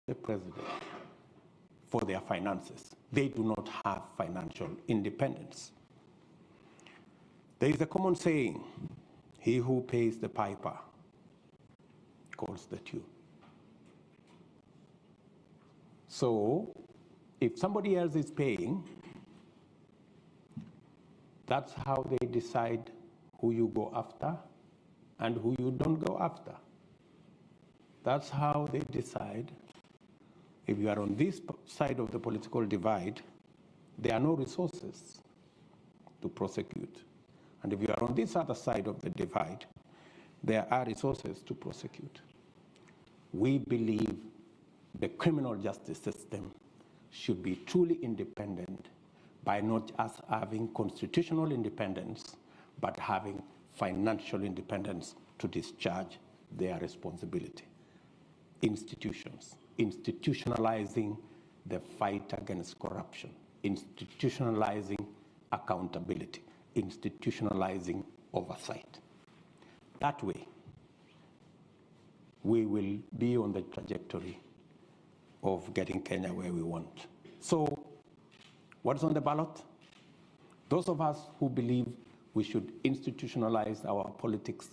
the president for their finances. They do not have financial independence. There is a common saying, he who pays the piper calls the tune. So if somebody else is paying, that's how they decide who you go after and who you don't go after. That's how they decide. If you are on this side of the political divide, there are no resources to prosecute. And if you are on this other side of the divide, there are resources to prosecute. We believe the criminal justice system should be truly independent by not just having constitutional independence, but having financial independence to discharge their responsibility. Institutions, institutionalizing the fight against corruption, institutionalizing accountability, institutionalizing oversight. That way, we will be on the trajectory of getting Kenya where we want. So, what's on the ballot? Those of us who believe we should institutionalize our politics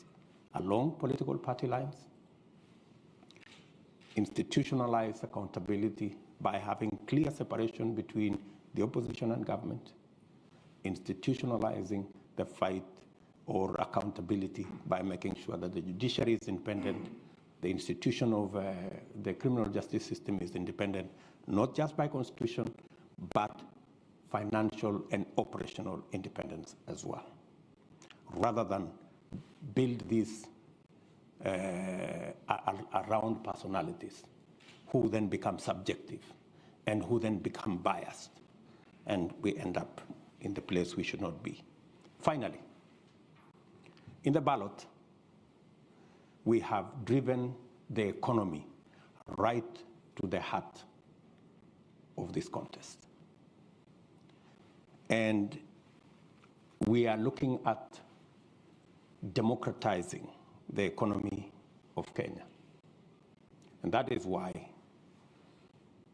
along political party lines, institutionalize accountability by having clear separation between the opposition and government, institutionalizing the fight or accountability by making sure that the judiciary is independent, the institution of the criminal justice system is independent, not just by constitution, but financial and operational independence as well, rather than build these around personalities who then become subjective and who then become biased, and we end up in the place we should not be. Finally, in the ballot, we have driven the economy right to the heart of this contest. And we are looking at democratizing the economy of Kenya. And that is why,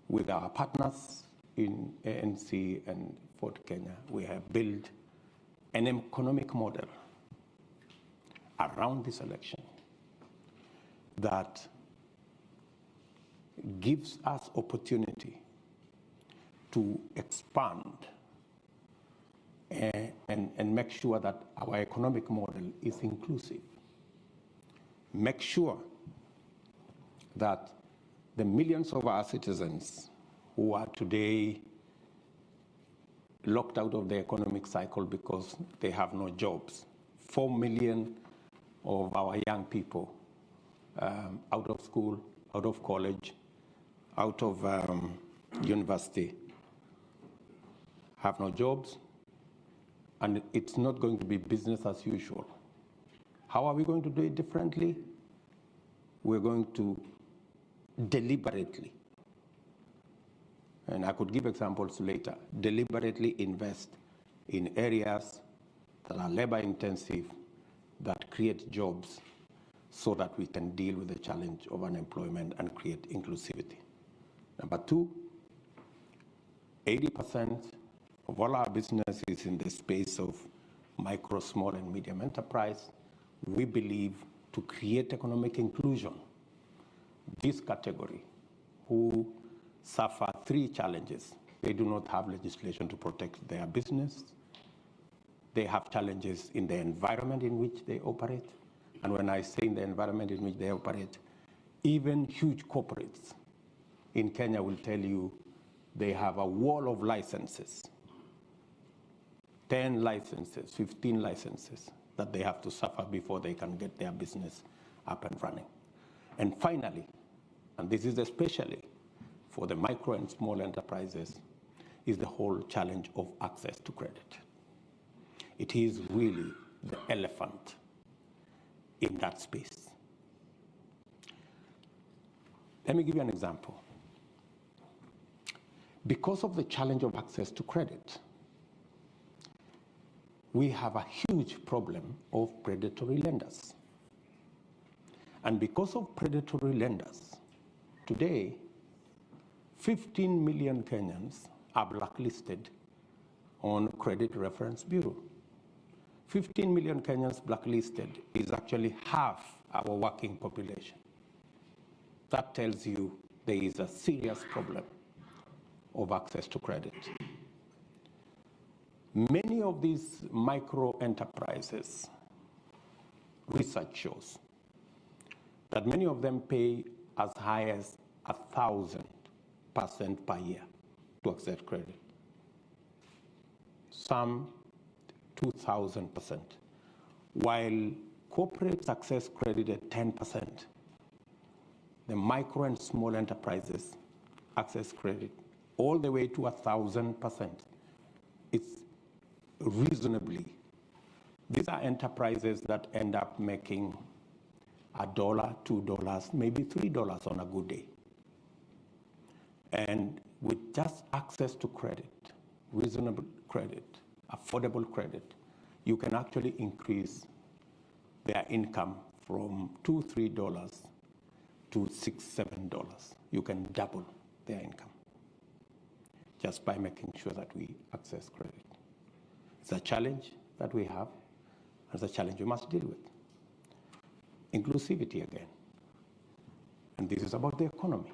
with our partners in ANC and Ford Kenya, we have built an economic model around this election that gives us opportunity to expand and make sure that our economic model is inclusive. Make sure that the millions of our citizens who are today locked out of the economic cycle because they have no jobs, 4 million of our young people out of school, out of college, out of university, have no jobs, and it's not going to be business as usual. How are we going to do it differently? We're going to deliberately, and I could give examples later, deliberately invest in areas that are labor intensive, that create jobs, so that we can deal with the challenge of unemployment and create inclusivity. Number two, 80% of all our business is in the space of micro, small, and medium enterprise. We believe to create economic inclusion, this category, who suffer 3 challenges. They do not have legislation to protect their business. They have challenges in the environment in which they operate. And when I say in the environment in which they operate, even huge corporates in Kenya will tell you they have a wall of licenses, 10 licenses, 15 licenses that they have to suffer before they can get their business up and running. And finally, and this is especially for the micro and small enterprises, is the whole challenge of access to credit. It is really the elephant in that space. Let me give you an example. Because of the challenge of access to credit, we have a huge problem of predatory lenders. And because of predatory lenders, today, 15 million Kenyans are blacklisted on Credit Reference Bureau. 15 million Kenyans blacklisted is actually half our working population. That tells you there is a serious problem of access to credit. Many of these micro enterprises, research shows that many of them pay as high as 1,000% per year to access credit. Some 2,000%, while corporates access credit at 10%. The micro and small enterprises access credit all the way to 1,000%. It's reasonably. These are enterprises that end up making $1, $2, maybe $3 on a good day. And with just access to credit, reasonable credit, affordable credit, you can actually increase their income from $2, $3 to $6, $7. You can double their income just by making sure that we access credit. It's a challenge that we have, and it's a challenge we must deal with. Inclusivity again. And this is about the economy.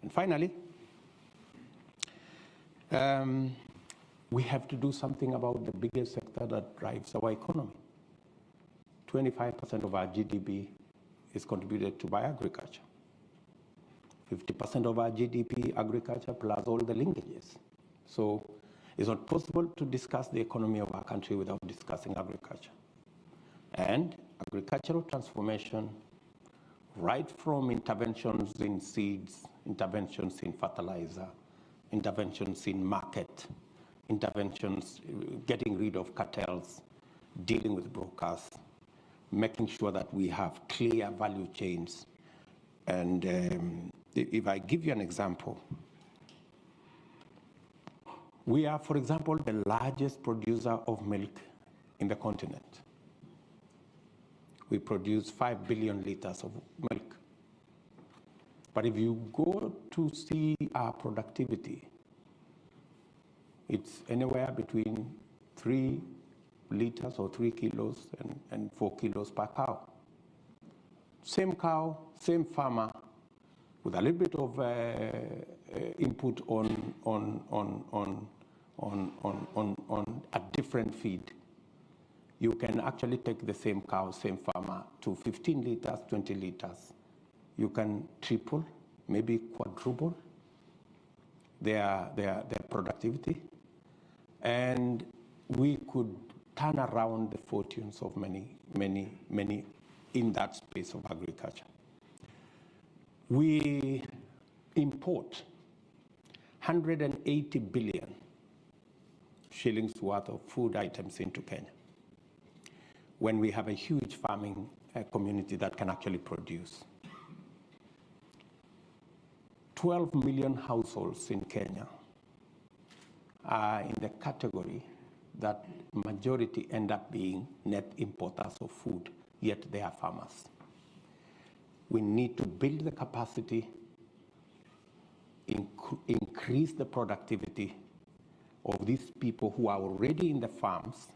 And finally, we have to do something about the biggest sector that drives our economy. 25% of our GDP is contributed to by agriculture. 50% of our GDP, agriculture, plus all the linkages. So it's not possible to discuss the economy of our country without discussing agriculture. And agricultural transformation, right from interventions in seeds, interventions in fertilizer, interventions in market, interventions, getting rid of cartels, dealing with brokers, making sure that we have clear value chains. And if I give you an example, we are, for example, the largest producer of milk in the continent. We produce 5 billion liters of milk. But if you go to see our productivity, it's anywhere between 3 liters or 3 kilos and 4 kilos per cow. Same cow, same farmer, with a little bit of input on a different feed. You can actually take the same cow, same farmer, to 15 liters, 20 liters. You can triple, maybe quadruple their productivity. And we could turn around the fortunes of many in that space of agriculture. We import 180 billion shillings worth of food items into Kenya, when we have a huge farming community that can actually produce. 12 million households in Kenya are in the category that majority end up being net importers of food, yet they are farmers. We need to build the capacity, increase the productivity of these people who are already in the farms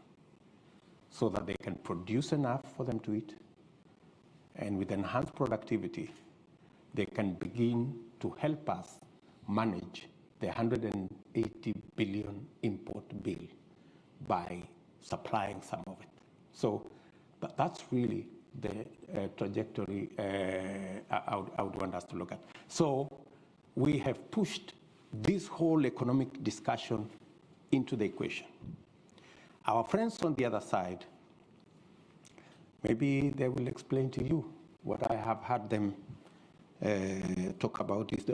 so that they can produce enough for them to eat. And with enhanced productivity, they can begin to help us manage the 180 billion import bill by supplying some of it. So that's really the trajectory I would want us to look at. So we have pushed this whole economic discussion into the equation. Our friends on the other side, maybe they will explain to you what I have heard them talk about is the